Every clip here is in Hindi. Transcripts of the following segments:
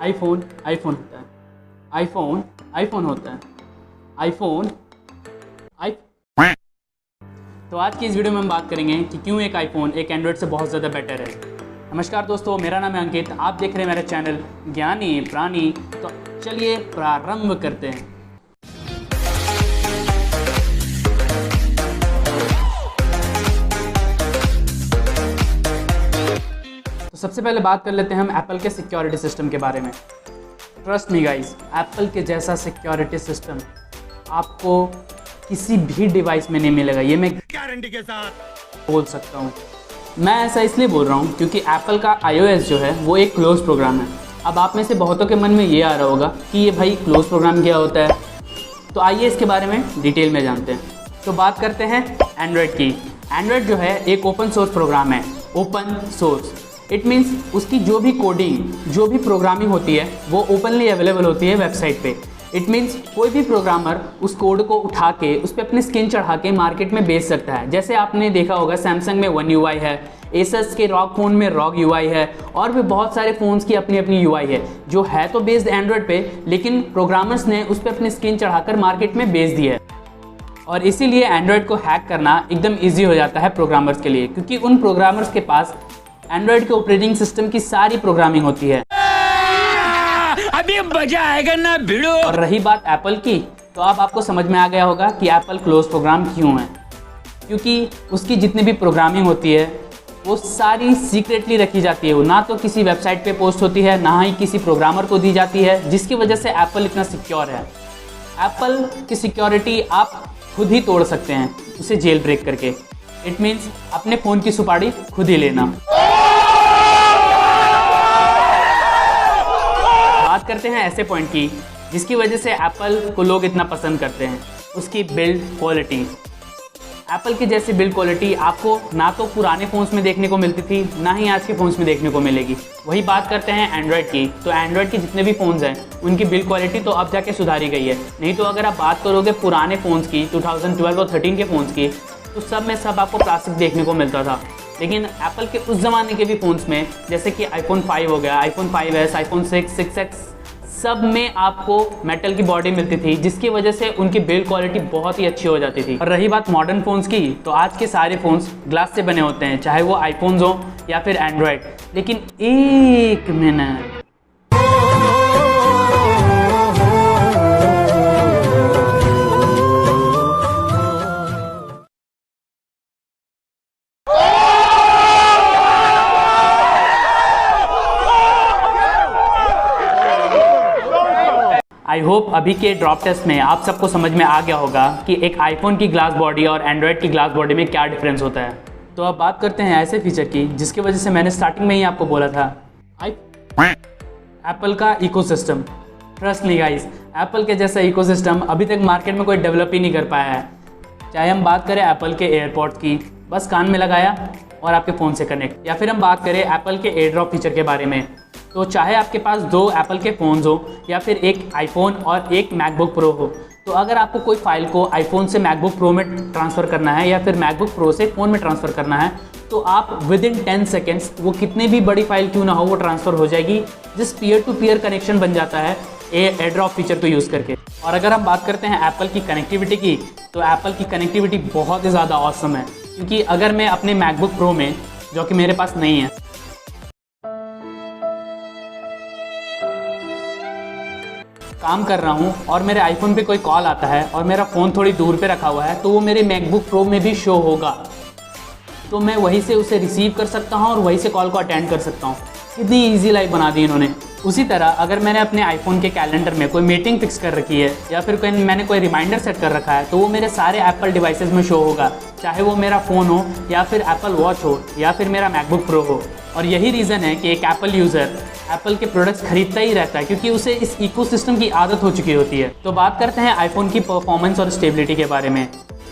आईफोन आईफोन होता है, आईफोन आईफोन होता है, आईफोन आई। तो आज की इस वीडियो में हम बात करेंगे कि क्यों एक आईफोन एक एंड्रॉयड से बहुत ज़्यादा बेटर है। नमस्कार दोस्तों, मेरा नाम है अंकित, आप देख रहे हैं मेरा चैनल ज्ञानी प्राणी। तो चलिए प्रारंभ करते हैं। तो सबसे पहले बात कर लेते हैं हम एप्पल के सिक्योरिटी सिस्टम के बारे में। ट्रस्ट मी गाइस, एप्पल के जैसा सिक्योरिटी सिस्टम आपको किसी भी डिवाइस में नहीं मिलेगा, ये मैं गारंटी के साथ बोल सकता हूँ। मैं ऐसा इसलिए बोल रहा हूँ क्योंकि एप्पल का iOS जो है वो एक क्लोज प्रोग्राम है। अब आप में से बहुतों के मन में ये आ रहा होगा कि ये भाई क्लोज प्रोग्राम क्या होता है, तो आइए इसके बारे में डिटेल में जानते हैं। तो बात करते हैं एंड्रॉयड की। एंड्रॉयड जो है एक ओपन सोर्स प्रोग्राम है। ओपन सोर्स इट मीन्स उसकी जो भी कोडिंग, जो भी प्रोग्रामिंग होती है वो ओपनली अवेलेबल होती है वेबसाइट पे। इट मीन्स कोई भी प्रोग्रामर उस कोड को उठा के उस पर अपनी स्किन चढ़ा के मार्केट में बेच सकता है। जैसे आपने देखा होगा सैमसंग में वन UI है, एसस के रॉग फ़ोन में रॉग UI है, और भी बहुत सारे फ़ोन्स की अपनी अपनी UI है जो है तो बेस्ड एंड्रॉयड पे, लेकिन प्रोग्रामर्स ने उस पर अपनी स्किन चढ़ाकर मार्केट में बेच दिया है। और इसीलिए एंड्रॉयड को हैक करना एकदम ईजी हो जाता है प्रोग्रामर्स के लिए, क्योंकि उन प्रोग्रामर्स के पास एंड्रॉयड के ऑपरेटिंग सिस्टम की सारी प्रोग्रामिंग होती है। अभी मजा आएगा ना भिड़ो। और रही बात एप्पल की, तो अब आपको समझ में आ गया होगा कि एप्पल क्लोज प्रोग्राम क्यों है। क्योंकि उसकी जितनी भी प्रोग्रामिंग होती है वो सारी सीक्रेटली रखी जाती है। वो ना तो किसी वेबसाइट पे पोस्ट होती है, ना ही किसी प्रोग्रामर को दी जाती है, जिसकी वजह से एप्पल इतना सिक्योर है। एप्पल की सिक्योरिटी आप खुद ही तोड़ सकते हैं उसे जेल ब्रेक करके। इट मीन्स अपने फ़ोन की सुपाड़ी खुद ही लेना। बात करते हैं ऐसे पॉइंट की जिसकी वजह से एप्पल को लोग इतना पसंद करते हैं, उसकी बिल्ड क्वालिटी। एप्पल की जैसी बिल्ड क्वालिटी आपको ना तो पुराने फ़ोन्स में देखने को मिलती थी, ना ही आज के फ़ोन्स में देखने को मिलेगी। वही बात करते हैं एंड्रॉयड की, तो एंड्रॉयड के जितने भी फ़ोन्स हैं उनकी बिल्ड क्वालिटी तो अब जाके सुधारी गई है। नहीं तो अगर आप बात करोगे पुराने फ़ोन्स की, 2012 और 13 के फ़ोन्स की, तो सब में सब आपको प्लास्टिक देखने को मिलता था। लेकिन एप्पल के उस ज़माने के भी फ़ोन्स में, जैसे कि आईफोन 5 हो गया, आईफोन 5s, आईफोन 6, 6s, सब में आपको मेटल की बॉडी मिलती थी, जिसकी वजह से उनकी बिल्ड क्वालिटी बहुत ही अच्छी हो जाती थी। और रही बात मॉडर्न फ़ोन्स की, तो आज के सारे फ़ोन्स ग्लास से बने होते हैं, चाहे वो आईफोन्स हो या फिर एंड्रॉयड। लेकिन एक मिनट, आई होप अभी के ड्रॉप टेस्ट में आप सबको समझ में आ गया होगा कि एक आईफोन की ग्लास बॉडी और एंड्रॉयड की ग्लास बॉडी में क्या डिफरेंस होता है। तो अब बात करते हैं ऐसे फीचर की जिसकी वजह से मैंने स्टार्टिंग में ही आपको बोला था, एप्पल का ecosystem. Trust me guys, Apple के जैसा इकोसिस्टम अभी तक मार्केट में कोई डेवलप ही नहीं कर पाया है। चाहे हम बात करें एप्पल के एयरपॉड्स की, बस कान में लगाया और आपके फ़ोन से कनेक्ट, या फिर हम बात करें एप्पल के एयर ड्रॉप फीचर के बारे में, तो चाहे आपके पास 2 एप्पल के फ़ोन्स हो या फिर एक आईफोन और एक मैकबुक प्रो हो, तो अगर आपको कोई फाइल को आईफोन से मैकबुक प्रो में ट्रांसफ़र करना है या फिर मैकबुक प्रो से फ़ोन में ट्रांसफ़र करना है, तो आप विदिन 10 सेकेंड्स, वो कितनी भी बड़ी फाइल क्यों ना हो, वो ट्रांसफ़र हो जाएगी। जिस पीयर टू पीयर कनेक्शन बन जाता है एयर ड्रॉप फीचर को यूज़ करके। और अगर हम बात करते हैं एप्पल की कनेक्टिविटी की, तो एप्पल की कनेक्टिविटी बहुत ही ज़्यादा ऑसम है। क्योंकि अगर मैं अपने मैकबुक प्रो में, जो कि मेरे पास नहीं है, काम कर रहा हूँ और मेरे आईफोन पे कोई कॉल आता है और मेरा फ़ोन थोड़ी दूर पे रखा हुआ है, तो वो मेरे मैकबुक प्रो में भी शो होगा। तो मैं वहीं से उसे रिसीव कर सकता हूँ और वहीं से कॉल को अटेंड कर सकता हूँ। कितनी इजी लाइफ बना दी इन्होंने। उसी तरह अगर मैंने अपने आईफोन के कैलेंडर में कोई मीटिंग फिक्स कर रखी है या फिर मैंने कोई रिमाइंडर सेट कर रखा है, तो वो मेरे सारे एप्पल डिवाइसेस में शो होगा, चाहे वो मेरा फ़ोन हो या फिर एप्पल वॉच हो या फिर मेरा मैकबुक प्रो हो। और यही रीज़न है कि एक एप्पल यूज़र एप्पल के प्रोडक्ट्स खरीदता ही रहता है, क्योंकि उसे इस इकोसिस्टम की आदत हो चुकी होती है। तो बात करते हैं आईफोन की परफॉर्मेंस और स्टेबिलिटी के बारे में।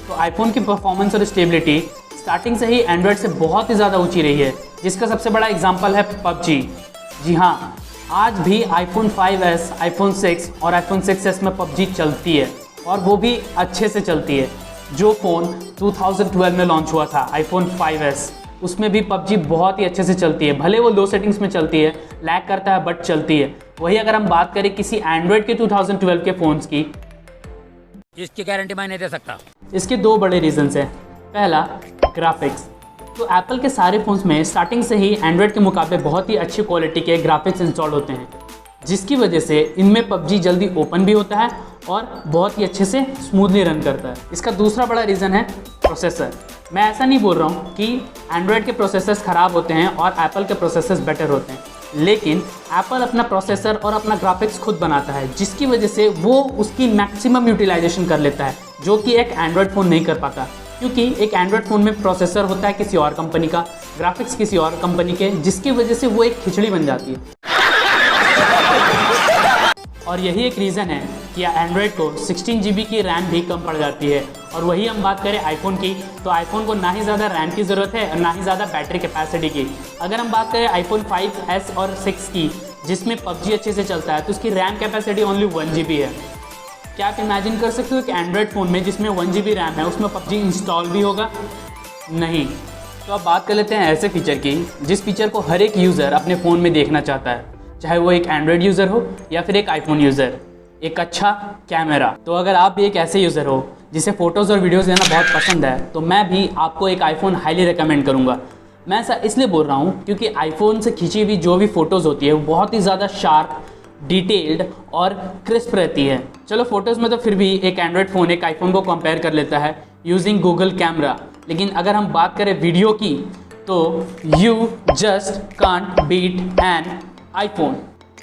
तो आईफोन की परफॉर्मेंस और स्टेबिलिटी स्टार्टिंग से ही एंड्रॉयड से बहुत ही ज़्यादा ऊँची रही है, जिसका सबसे बड़ा एग्जाम्पल है पबजी। जी हाँ, आज भी आईफोन 5s, आईफोन 6 और आईफोन 6s में पबजी चलती है, और वो भी अच्छे से चलती है। जो फ़ोन 2012 में लॉन्च हुआ था, आईफोन 5s, उसमें भी पबजी बहुत ही अच्छे से चलती है। भले वो लो सेटिंग्स में चलती है, लैग करता है, बट चलती है। वही अगर हम बात करें किसी एंड्रॉयड के 2012 के फ़ोन्स की, इसकी गारंटी मैं नहीं दे सकता। इसके दो बड़े रीजंस हैं। पहला, ग्राफिक्स। तो एप्पल के सारे फ़ोन्स में स्टार्टिंग से ही एंड्रॉयड के मुकाबले बहुत ही अच्छी क्वालिटी के ग्राफिक्स इंस्टॉल होते हैं, जिसकी वजह से इनमें पबजी जल्दी ओपन भी होता है और बहुत ही अच्छे से स्मूथली रन करता है। इसका दूसरा बड़ा रीज़न है प्रोसेसर। मैं ऐसा नहीं बोल रहा हूँ कि एंड्रॉयड के प्रोसेसर्स ख़राब होते हैं और एप्पल के प्रोसेसर्स बेटर होते हैं, लेकिन एप्पल अपना प्रोसेसर और अपना ग्राफिक्स खुद बनाता है, जिसकी वजह से वो उसकी मैक्सिमम यूटिलाइजेशन कर लेता है, जो कि एक एंड्रॉयड फ़ोन नहीं कर पाता। क्योंकि एक एंड्रॉयड फ़ोन में प्रोसेसर होता है किसी और कंपनी का, ग्राफिक्स किसी और कंपनी के, जिसकी वजह से वो एक खिचड़ी बन जाती है। और यही एक रीज़न है कि एंड्रॉयड को 16 GB की रैम भी कम पड़ जाती है। और वही हम बात करें आईफोन की, तो आईफोन को ना ही ज़्यादा रैम की ज़रूरत है और ना ही ज़्यादा बैटरी कैपेसिटी की। अगर हम बात करें आईफोन 5S और 6 की, जिसमें पबजी अच्छे से चलता है, तो उसकी रैम कैपेसिटी ओनली 1 GB है। क्या आप इमेजिन कर सकते हो कि एंड्रॉयड फ़ोन में जिसमें 1 GB रैम है उसमें पबजी इंस्टॉल भी होगा? नहीं। तो अब बात कर लेते हैं ऐसे फीचर की जिस फीचर को हर एक यूज़र अपने फ़ोन में देखना चाहता है, चाहे वो एक एंड्रॉयड यूज़र हो या फिर एक आईफोन यूज़र। एक अच्छा कैमरा। तो अगर आप भी एक ऐसे यूज़र हो जिसे फ़ोटोज़ और वीडियोज़ लेना बहुत पसंद है, तो मैं भी आपको एक आईफोन हाईली रिकमेंड करूँगा। मैं ऐसा इसलिए बोल रहा हूँ क्योंकि आईफोन से खींची हुई जो भी फ़ोटोज़ होती है वो बहुत ही ज़्यादा शार्प, डिटेल्ड और क्रिस्प रहती है। चलो फ़ोटोज़ में तो फिर भी एक एंड्रॉयड फ़ोन एक आईफोन को कंपेयर कर लेता है यूजिंग गूगल कैमरा, लेकिन अगर हम बात करें वीडियो की, तो you just can't beat an iPhone.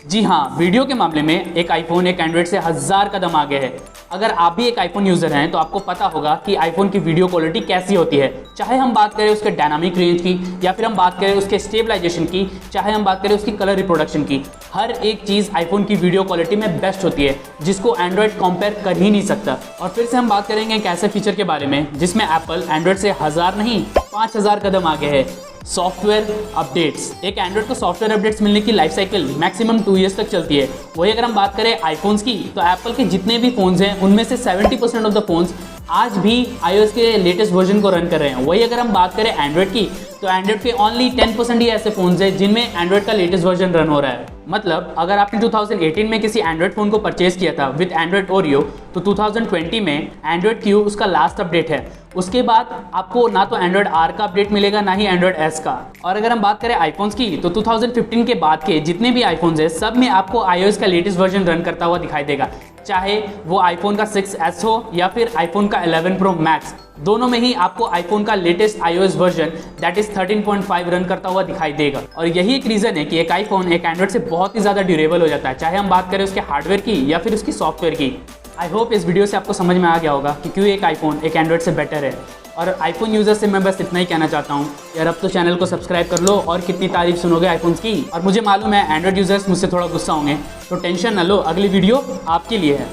जी हाँ, वीडियो के मामले में एक आईफोन एक एंड्रॉयड से 1000 कदम आगे है। अगर आप भी एक आईफोन यूज़र हैं तो आपको पता होगा कि आईफोन की वीडियो क्वालिटी कैसी होती है, चाहे हम बात करें उसके डायनामिक रेंज की या फिर हम बात करें उसके स्टेबलाइजेशन की, चाहे हम बात करें उसकी कलर रिप्रोडक्शन की। हर एक चीज़ आईफोन की वीडियो क्वालिटी में बेस्ट होती है, जिसको एंड्रॉयड कंपेयर कर ही नहीं सकता। और फिर से हम बात करेंगे एक ऐसे फीचर के बारे में जिसमें एप्पल एंड्रॉयड से 1000 नहीं 5000 कदम आगे है। Software updates. एक एंड्रॉयड को सॉफ्टवेयर अपडेट्स मिलने की लाइफ साइकिल मैक्सिमम 2 ईयर्स तक चलती है। वही अगर हम बात करें आईफोन्स की, तो एप्पल के जितने भी फ़ोन्स हैं उनमें से 70% ऑफ द फोन्स आज भी iOS के लेटेस्ट वर्जन को रन कर रहे हैं। वही अगर हम बात करें एंड्रॉयड की, तो एंड्रॉयड पे ओनली 10% ही ऐसे फ़ोन्स हैं जिनमें एंड्रॉयड का लेटेस्ट वर्जन रन हो रहा है। मतलब अगर आपने 2018 में किसी एंड्रॉयड फ़ोन को परचेज किया था विद एंड्रॉयड ओरियो, तो 2020 में एंड्रॉयड क्यू उसका लास्ट अपडेट है। उसके बाद आपको ना तो एंड्रॉयड आर का अपडेट मिलेगा ना ही एंड्रॉयड एस का। और अगर हम बात करें आईफोन्स की, तो 2015 के बाद के जितने भी आईफोन्स हैं सब में आपको iOS का लेटेस्ट वर्जन रन करता हुआ दिखाई देगा, चाहे वो आईफोन का 6S हो या फिर आईफोन का 11 Pro Max। दोनों में ही आपको आईफोन का latest iOS version that is 13.5 run करता हुआ दिखाई देगा। और यही एक रीज़न है कि एक आईफोन एक एंड्रॉयड से बहुत ही ज़्यादा ड्यूरेबल हो जाता है, चाहे हम बात करें उसके हार्डवेयर की या फिर उसकी सॉफ्टवेयर की। आई होप इस वीडियो से आपको समझ में आ गया होगा कि क्यों एक आईफोन एक एंड्रॉयड से बेटर है। और आईफोन यूज़र से मैं बस इतना ही कहना चाहता हूँ यार, अब तो चैनल को सब्सक्राइब कर लो और कितनी तारीफ सुनोगे आईफोन्स की। और मुझे मालूम है एंड्रॉयड यूज़र्स मुझसे थोड़ा गुस्सा होंगे, तो टेंशन ना लो, अगली वीडियो आपके लिए है।